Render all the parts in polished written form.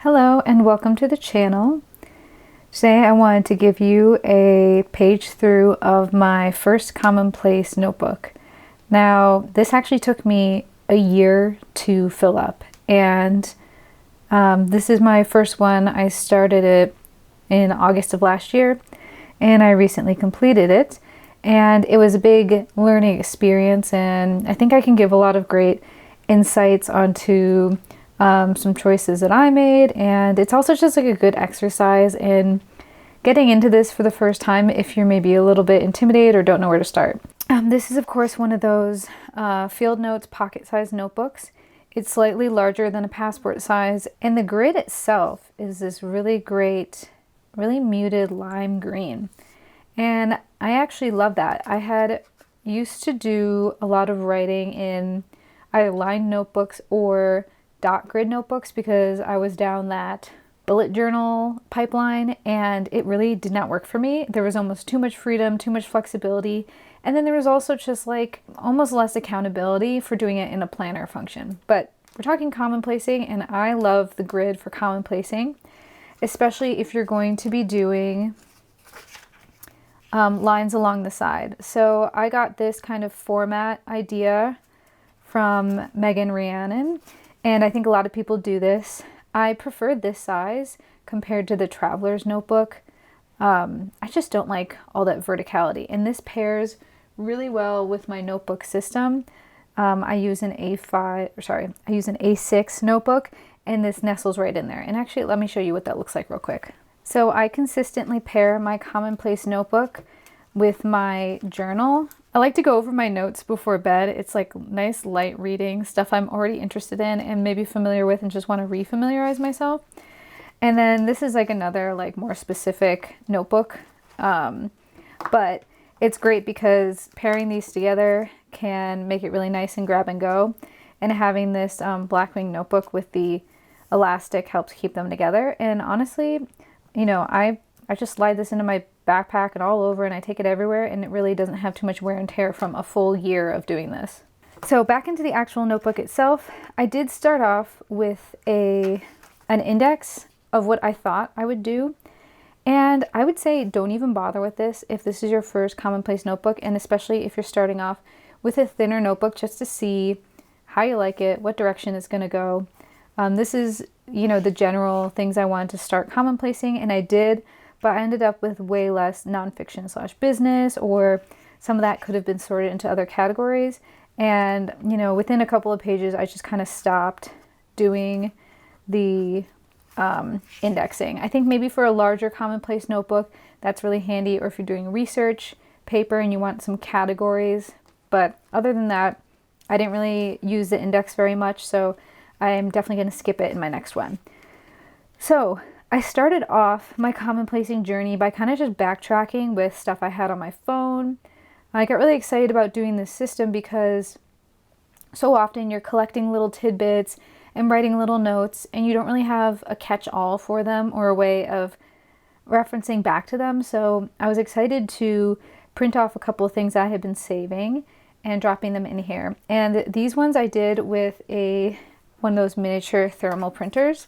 Hello and welcome to the channel. Today I wanted to give you a page through of my first Commonplace notebook. Now this actually took me a year to fill up, and this is my first one. I started it in August of last year and I recently completed it, and it was a big learning experience, and I think I can give a lot of great insights onto some choices that I made, and it's also just like a good exercise in getting into this for the first time if you're maybe a little bit intimidated or don't know where to start. This is of course one of those field notes pocket-sized notebooks. It's slightly larger than a passport size, and the grid itself is this really great, really muted lime green, and I actually love that. I had used to do a lot of writing in either lined notebooks or dot grid notebooks because I was down that bullet journal pipeline, and it really did not work for me. There was almost too much freedom, too much flexibility, and then there was also just like almost less accountability for doing it in a planner function. But we're talking commonplacing, and I love the grid for commonplacing, especially if you're going to be doing lines along the side. So I got this kind of format idea from Megan Rhiannon, and I think a lot of people do this. I preferred this size compared to the Traveler's Notebook. I just don't like all that verticality, and this pairs really well with my notebook system. I use an A6 notebook, and this nestles right in there. And actually, let me show you what that looks like real quick. So I consistently pair my Commonplace notebook with my journal. I like to go over my notes before bed. It's like nice light reading, stuff I'm already interested in and maybe familiar with and just want to refamiliarize myself. And then this is like another like more specific notebook. But it's great because pairing these together can make it really nice and grab and go. And having this Blackwing notebook with the elastic helps keep them together. And honestly, you know, I just slide this into my backpack and all over, and I take it everywhere, and it really doesn't have too much wear and tear from a full year of doing this. So back into the actual notebook itself, I did start off with an index of what I thought I would do. And I would say don't even bother with this if this is your first Commonplace notebook, and especially if you're starting off with a thinner notebook, just to see how you like it, what direction it's going to go. This is, you know, the general things I wanted to start commonplacing, and I did, but I ended up with way less nonfiction / business, or some of that could have been sorted into other categories. And, you know, within a couple of pages, I just kind of stopped doing the indexing. I think maybe for a larger Commonplace notebook, that's really handy, or if you're doing research paper and you want some categories. But other than that, I didn't really use the index very much, so I'm definitely going to skip it in my next one. So I started off my commonplacing journey by kind of just backtracking with stuff I had on my phone. I got really excited about doing this system because so often you're collecting little tidbits and writing little notes, and you don't really have a catch-all for them or a way of referencing back to them. So I was excited to print off a couple of things I had been saving and dropping them in here. And these ones I did with one of those miniature thermal printers.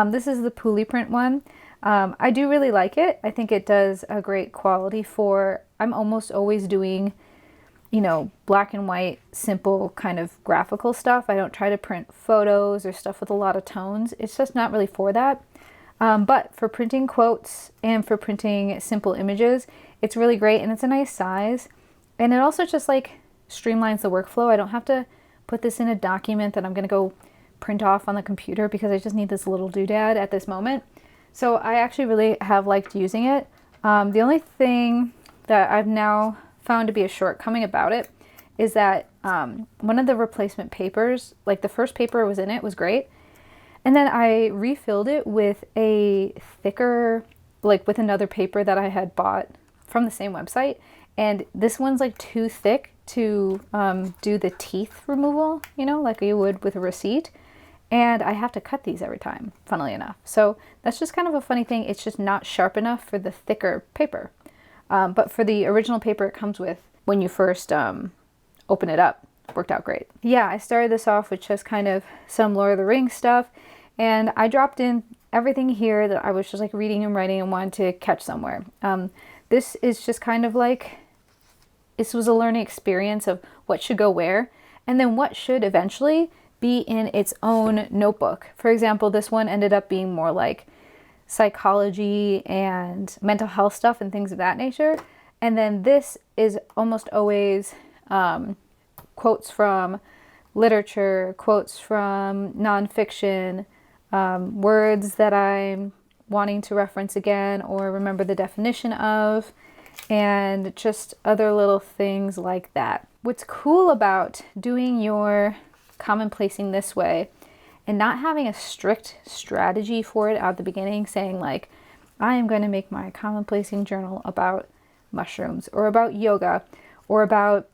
This is the Polyprint one. I do really like it. I think it does a great quality for, I'm almost always doing, you know, black and white, simple kind of graphical stuff. I don't try to print photos or stuff with a lot of tones. It's just not really for that. But for printing quotes and for printing simple images, it's really great, and it's a nice size. And it also just like streamlines the workflow. I don't have to put this in a document that I'm going to go print off on the computer because I just need this little doodad at this moment. So I actually really have liked using it. The only thing that I've now found to be a shortcoming about it is that one of the replacement papers, like the first paper was in it, was great. And then I refilled it with a thicker, like with another paper that I had bought from the same website. And this one's like too thick to do the teeth removal, you know, like you would with a receipt. And I have to cut these every time, funnily enough. So that's just kind of a funny thing. It's just not sharp enough for the thicker paper. But for the original paper it comes with, when you first open it up, it worked out great. Yeah, I started this off with just kind of some Lord of the Rings stuff. And I dropped in everything here that I was just like reading and writing and wanted to catch somewhere. This is just kind of like, this was a learning experience of what should go where, and then what should eventually be in its own notebook. For example, this one ended up being more like psychology and mental health stuff and things of that nature. And then this is almost always quotes from literature, quotes from nonfiction, words that I'm wanting to reference again or remember the definition of, and just other little things like that. What's cool about doing your commonplacing this way and not having a strict strategy for it at the beginning, saying like, I am going to make my commonplacing journal about mushrooms or about yoga or about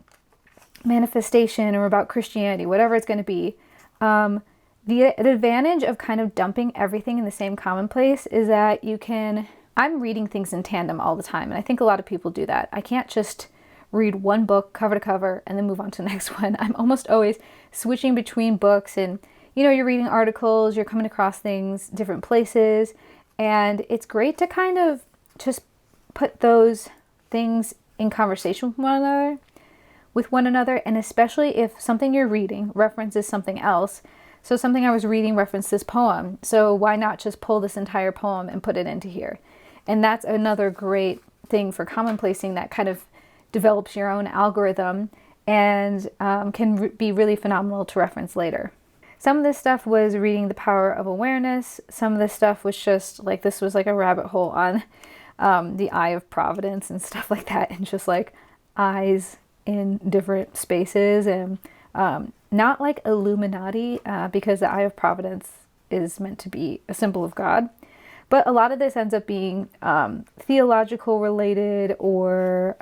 manifestation or about Christianity, whatever it's going to be. The advantage of kind of dumping everything in the same commonplace is that I'm reading things in tandem all the time. And I think a lot of people do that. I can't just read one book cover to cover and then move on to the next one. I'm almost always switching between books, and you're reading articles, you're coming across things different places, and it's great to kind of just put those things in conversation with one another, and especially if something you're reading references something else. So something I was reading referenced this poem, so why not just pull this entire poem and put it into here? And that's another great thing for commonplacing, that kind of develops your own algorithm and can be really phenomenal to reference later. Some of this stuff was reading The Power of Awareness. Some of this stuff was just like, this was like a rabbit hole on the Eye of Providence and stuff like that, and just like eyes in different spaces, and not like Illuminati, because the Eye of Providence is meant to be a symbol of God. But a lot of this ends up being theological related or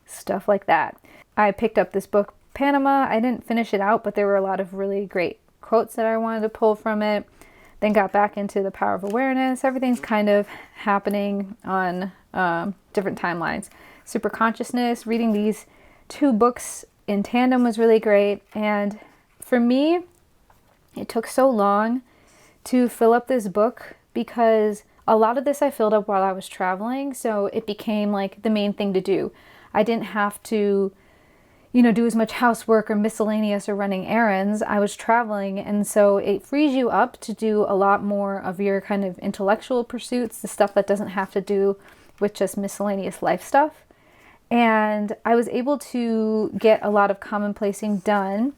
stuff like that. I picked up this book, Panama. I didn't finish it out, but there were a lot of really great quotes that I wanted to pull from it. Then got back into The Power of Awareness. Everything's kind of happening on different timelines. Super Consciousness, reading these two books in tandem was really great. And for me, it took so long to fill up this book because a lot of this I filled up while I was traveling. So it became like the main thing to do. I didn't have to, do as much housework or miscellaneous or running errands. I was traveling. And so it frees you up to do a lot more of your kind of intellectual pursuits, the stuff that doesn't have to do with just miscellaneous life stuff. And I was able to get a lot of commonplacing done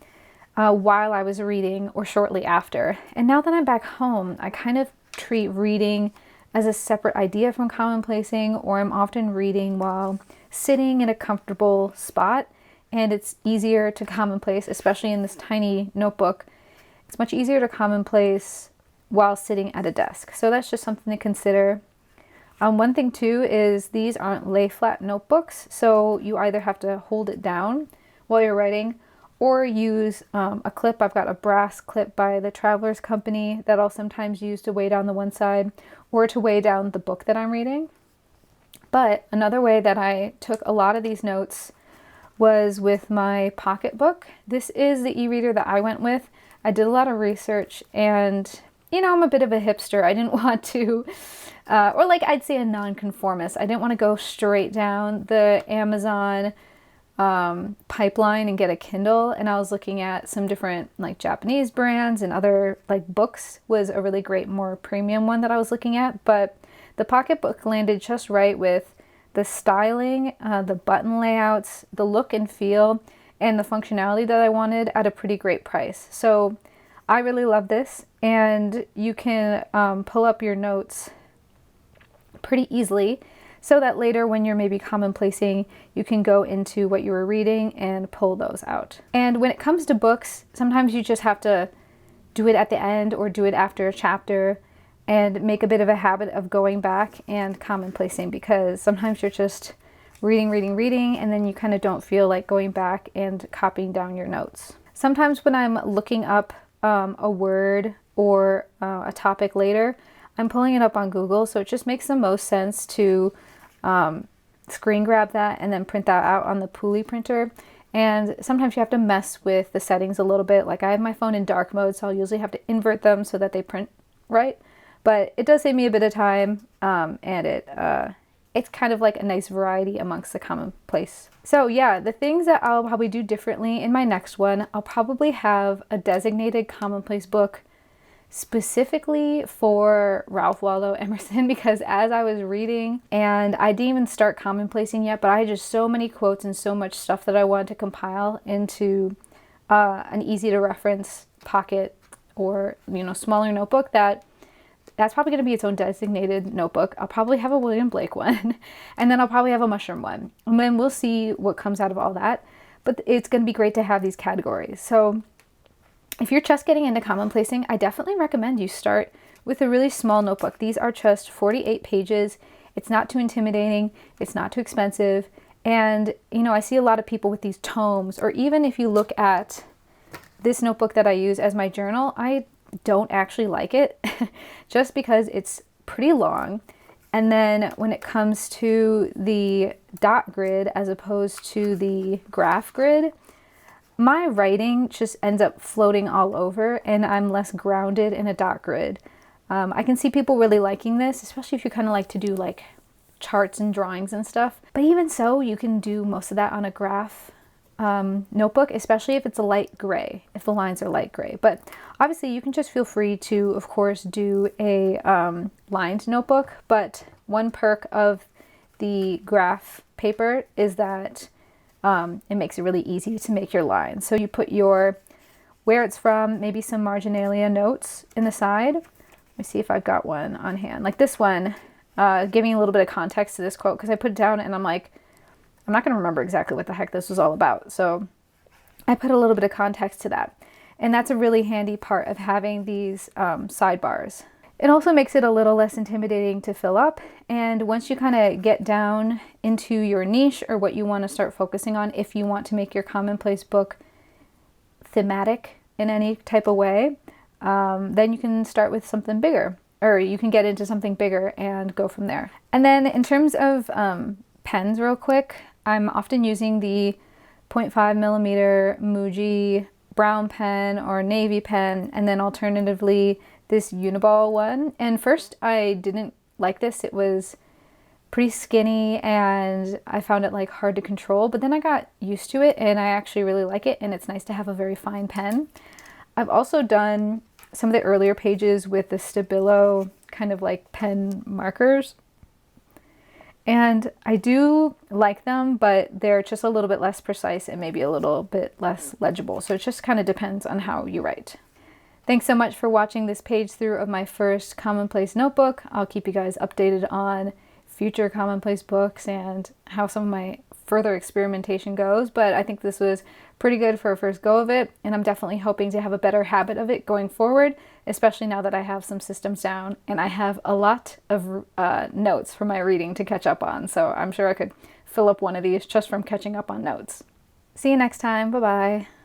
while I was reading or shortly after. And now that I'm back home, I kind of treat reading as a separate idea from commonplacing, or I'm often reading while sitting in a comfortable spot, and it's easier to commonplace, especially in this tiny notebook. It's much easier to commonplace while sitting at a desk. So that's just something to consider. One thing too is these aren't lay flat notebooks, so you either have to hold it down while you're writing or use a clip. I've got a brass clip by the Travelers Company that I'll sometimes use to weigh down the one side or to weigh down the book that I'm reading. But another way that I took a lot of these notes was with my pocketbook. This is the e-reader that I went with. I did a lot of research, and I'm a bit of a hipster. I didn't want to, or like I'd say a nonconformist. I didn't want to go straight down the Amazon pipeline and get a Kindle. And I was looking at some different like Japanese brands, and other like books was a really great, more premium one that I was looking at. But the pocketbook landed just right with the styling, the button layouts, the look and feel, and the functionality that I wanted at a pretty great price. So I really love this, and you can pull up your notes pretty easily so that later when you're maybe commonplacing, you can go into what you were reading and pull those out. And when it comes to books, sometimes you just have to do it at the end or do it after a chapter, and make a bit of a habit of going back and commonplacing, because sometimes you're just reading, and then you kind of don't feel like going back and copying down your notes. Sometimes when I'm looking up a word or a topic later, I'm pulling it up on Google, so it just makes the most sense to screen grab that and then print that out on the Pulley printer. And sometimes you have to mess with the settings a little bit. Like I have my phone in dark mode, so I'll usually have to invert them so that they print right. but it does save me a bit of time, and it's kind of like a nice variety amongst the commonplace. So yeah, the things that I'll probably do differently in my next one, I'll probably have a designated commonplace book specifically for Ralph Waldo Emerson, because as I was reading, and I didn't even start commonplacing yet, but I had just so many quotes and so much stuff that I wanted to compile into an easy to reference pocket or, you know, smaller notebook, that's probably going to be its own designated notebook. I'll probably have a William Blake one, and then I'll probably have a mushroom one, and then we'll see what comes out of all that. But it's going to be great to have these categories. So if you're just getting into commonplacing, I definitely recommend you start with a really small notebook. These are just 48 pages. It's not too intimidating. It's not too expensive. And, you know, I see a lot of people with these tomes, or even if you look at this notebook that I use as my journal, I don't actually like it just because it's pretty long. And then when it comes to the dot grid as opposed to the graph grid, my writing just ends up floating all over and I'm less grounded in a dot grid. I can see people really liking this, especially if you kind of like to do like charts and drawings and stuff. But even so, you can do most of that on a graph notebook, especially if it's a light gray, if the lines are light gray. But obviously you can just feel free to, of course, do a lined notebook. But one perk of the graph paper is that it makes it really easy to make your lines. So you put your where it's from, maybe some marginalia notes in the side. Let me see if I've got one on hand. Like this one, giving a little bit of context to this quote, because I put it down and I'm like, I'm not going to remember exactly what the heck this was all about. So I put a little bit of context to that. And that's a really handy part of having these sidebars. It also makes it a little less intimidating to fill up. And once you kind of get down into your niche or what you want to start focusing on, if you want to make your commonplace book thematic in any type of way, then you can start with something bigger, or you can get into something bigger and go from there. And then in terms of pens real quick, I'm often using the 0.5 millimeter Muji brown pen or navy pen, and then alternatively this Uniball one. And first I didn't like this. It was pretty skinny and I found it like hard to control, but then I got used to it and I actually really like it, and it's nice to have a very fine pen. I've also done some of the earlier pages with the Stabilo kind of like pen markers, and I do like them, but they're just a little bit less precise and maybe a little bit less legible. So it just kind of depends on how you write. Thanks so much for watching this page through of my first Commonplace notebook. I'll keep you guys updated on future Commonplace books and how some of my further experimentation goes, but I think this was pretty good for a first go of it, and I'm definitely hoping to have a better habit of it going forward, especially now that I have some systems down and I have a lot of notes for my reading to catch up on, so I'm sure I could fill up one of these just from catching up on notes. See you next time. Bye-bye.